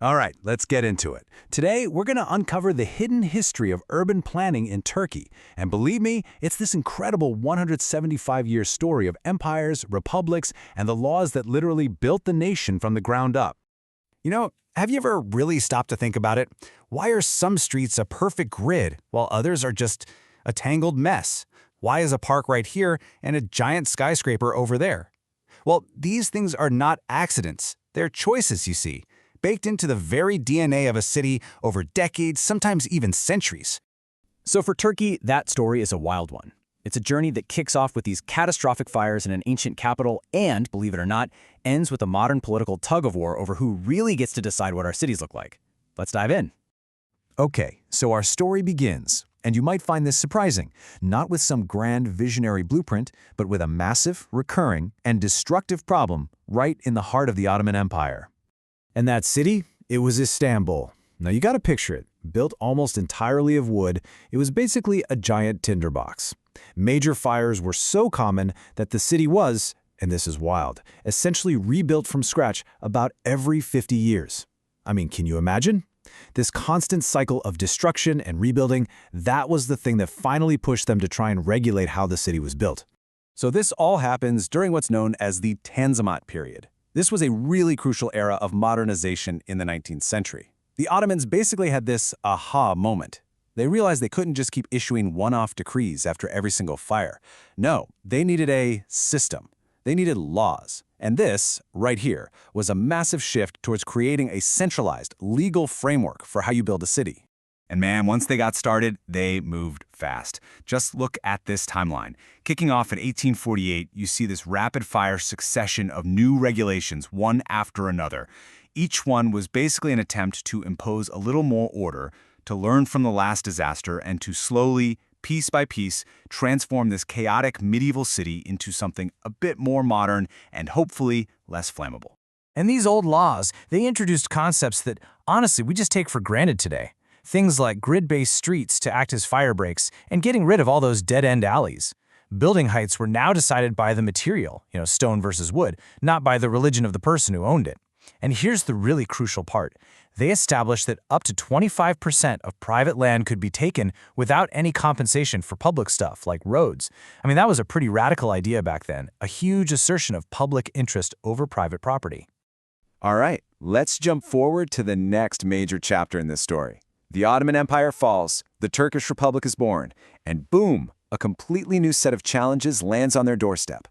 All right, let's get into it. Today, we're going to uncover the hidden history of urban planning in Turkey. And believe me, it's this incredible 175-year story of empires, republics, and the laws that literally built the nation from the ground up. Have you ever really stopped to think about it? Why are some streets a perfect grid while others are just a tangled mess? Why is a park right here and a giant skyscraper over there? Well, these things are not accidents. They're choices, you see, baked into the very DNA of a city over decades, sometimes even centuries. So for Turkey, that story is a wild one. It's a journey that kicks off with these catastrophic fires in an ancient capital and, believe it or not, ends with a modern political tug-of-war over who really gets to decide what our cities look like. Let's dive in. Okay, so our story begins, and you might find this surprising, not with some grand visionary blueprint, but with a massive, recurring, and destructive problem right in the heart of the Ottoman Empire. And that city? It was Istanbul. Now you gotta picture it. Built almost entirely of wood, it was basically a giant tinderbox. Major fires were so common that the city was, and this is wild, essentially rebuilt from scratch about every 50 years. I mean, can you imagine? This constant cycle of destruction and rebuilding, that was the thing that finally pushed them to try and regulate how the city was built. So this all happens during what's known as the Tanzimat period. This was a really crucial era of modernization in the 19th century. The Ottomans basically had this aha moment. They realized they couldn't just keep issuing one-off decrees after every single fire. No, they needed a system. They needed laws. And this, right here, was a massive shift towards creating a centralized, legal framework for how you build a city. And man, once they got started, they moved fast. Just look at this timeline. Kicking off in 1848, you see this rapid-fire succession of new regulations, one after another. Each one was basically an attempt to impose a little more order, to learn from the last disaster, and to slowly, piece by piece, transform this chaotic medieval city into something a bit more modern and hopefully less flammable. And these old laws, they introduced concepts that, honestly, we just take for granted today. Things like grid-based streets to act as fire breaks and getting rid of all those dead-end alleys. Building heights were now decided by the material, stone versus wood, not by the religion of the person who owned it. And here's the really crucial part. They established that up to 25% of private land could be taken without any compensation for public stuff like roads. I mean, that was a pretty radical idea back then, a huge assertion of public interest over private property. All right, let's jump forward to the next major chapter in this story. The Ottoman Empire falls, the Turkish Republic is born, and boom, a completely new set of challenges lands on their doorstep.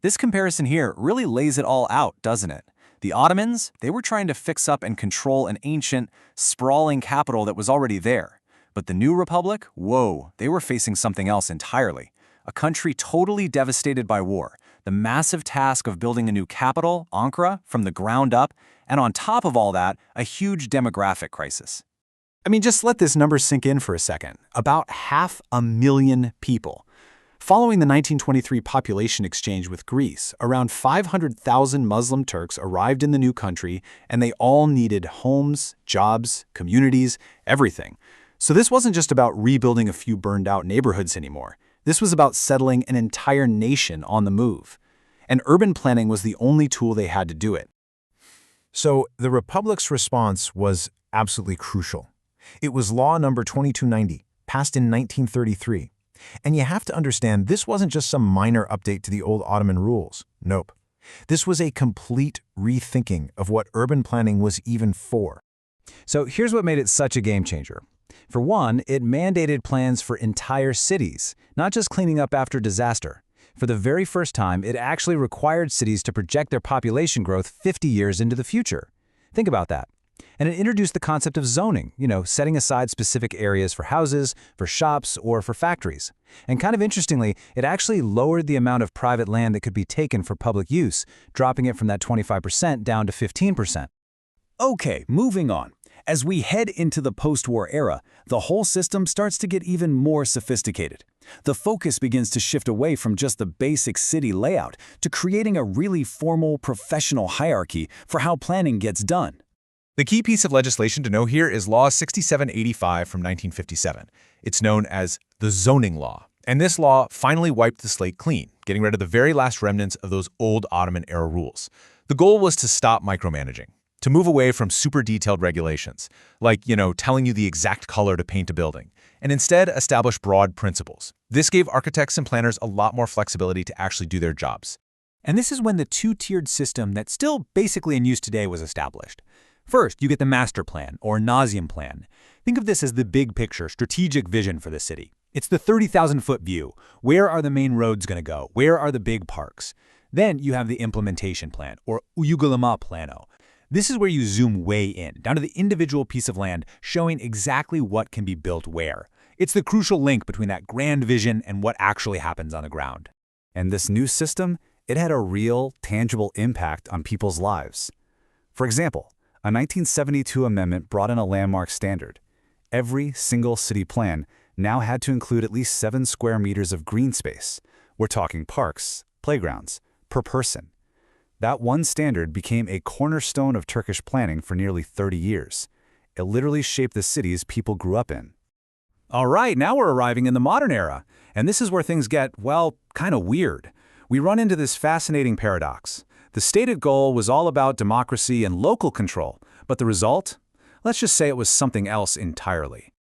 This comparison here really lays it all out, doesn't it? The Ottomans, they were trying to fix up and control an ancient, sprawling capital that was already there. But the new republic, whoa, they were facing something else entirely. A country totally devastated by war, the massive task of building a new capital, Ankara, from the ground up, and on top of all that, a huge demographic crisis. I mean, just let this number sink in for a second. About 500,000 people. Following the 1923 population exchange with Greece, around 500,000 Muslim Turks arrived in the new country, and they all needed homes, jobs, communities, everything. So this wasn't just about rebuilding a few burned-out neighborhoods anymore. This was about settling an entire nation on the move. And urban planning was the only tool they had to do it. So the Republic's response was absolutely crucial. It was Law Number 2290, passed in 1933. And you have to understand, this wasn't just some minor update to the old Ottoman rules. Nope. This was a complete rethinking of what urban planning was even for. So here's what made it such a game changer. For one, it mandated plans for entire cities, not just cleaning up after disaster. For the very first time, it actually required cities to project their population growth 50 years into the future. Think about that. And it introduced the concept of zoning, setting aside specific areas for houses, for shops, or for factories. And kind of interestingly, it actually lowered the amount of private land that could be taken for public use, dropping it from that 25% down to 15%. Okay, moving on. As we head into the post-war era, the whole system starts to get even more sophisticated. The focus begins to shift away from just the basic city layout to creating a really formal, professional hierarchy for how planning gets done. The key piece of legislation to know here is Law 6785 from 1957. It's known as the Zoning Law. And this law finally wiped the slate clean, getting rid of the very last remnants of those old Ottoman-era rules. The goal was to stop micromanaging, to move away from super detailed regulations, like, telling you the exact color to paint a building, and instead establish broad principles. This gave architects and planners a lot more flexibility to actually do their jobs. And this is when the two-tiered system that's still basically in use today was established. First, you get the master plan, or nauseam plan. Think of this as the big picture, strategic vision for the city. It's the 30,000-foot view. Where are the main roads going to go? Where are the big parks? Then you have the implementation plan, or uygulama plano. This is where you zoom way in, down to the individual piece of land, showing exactly what can be built where. It's the crucial link between that grand vision and what actually happens on the ground. And this new system, it had a real, tangible impact on people's lives. For example, a 1972 amendment brought in a landmark standard. Every single city plan now had to include at least 7 square meters of green space. We're talking parks, playgrounds, per person. That one standard became a cornerstone of Turkish planning for nearly 30 years. It literally shaped the cities people grew up in. All right, now we're arriving in the modern era, and this is where things get, well, kind of weird. We run into this fascinating paradox. The stated goal was all about democracy and local control, but the result? Let's just say it was something else entirely.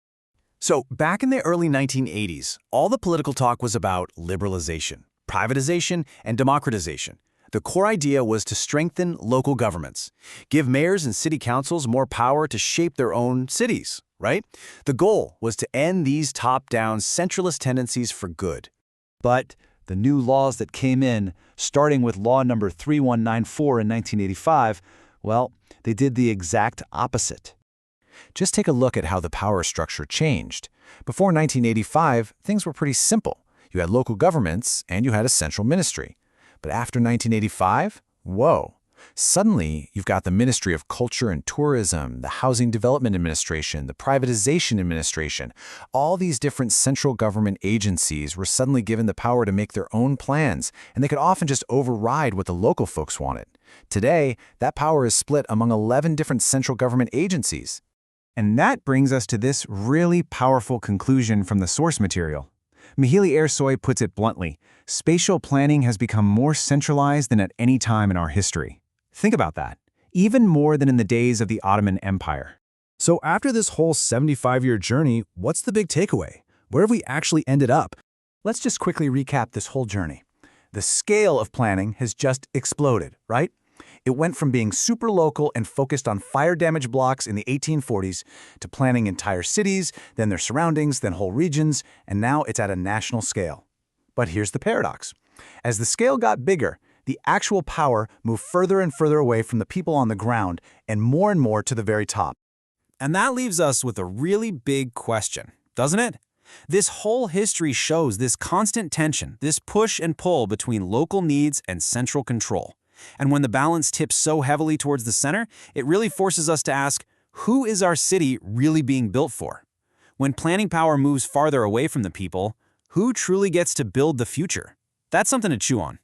So, back in the early 1980s, all the political talk was about liberalization, privatization, and democratization. The core idea was to strengthen local governments, give mayors and city councils more power to shape their own cities, right? The goal was to end these top-down centralist tendencies for good. But the new laws that came in, starting with Law Number 3194 in 1985, well, they did the exact opposite. Just take a look at how the power structure changed. Before 1985, things were pretty simple. You had local governments and you had a central ministry. But after 1985, whoa. Suddenly, you've got the Ministry of Culture and Tourism, the Housing Development Administration, the Privatization Administration. All these different central government agencies were suddenly given the power to make their own plans, and they could often just override what the local folks wanted. Today, that power is split among 11 different central government agencies. And that brings us to this really powerful conclusion from the source material. Mihaly Ersoy puts it bluntly, spatial planning has become more centralized than at any time in our history. Think about that, even more than in the days of the Ottoman Empire. So after this whole 75-year journey, what's the big takeaway? Where have we actually ended up? Let's just quickly recap this whole journey. The scale of planning has just exploded, right? It went from being super local and focused on fire damage blocks in the 1840s to planning entire cities, then their surroundings, then whole regions, and now it's at a national scale. But here's the paradox. As the scale got bigger, the actual power moved further and further away from the people on the ground and more to the very top. And that leaves us with a really big question, doesn't it? This whole history shows this constant tension, this push and pull between local needs and central control. And when the balance tips so heavily towards the center, it really forces us to ask, who is our city really being built for? When planning power moves farther away from the people, who truly gets to build the future? That's something to chew on.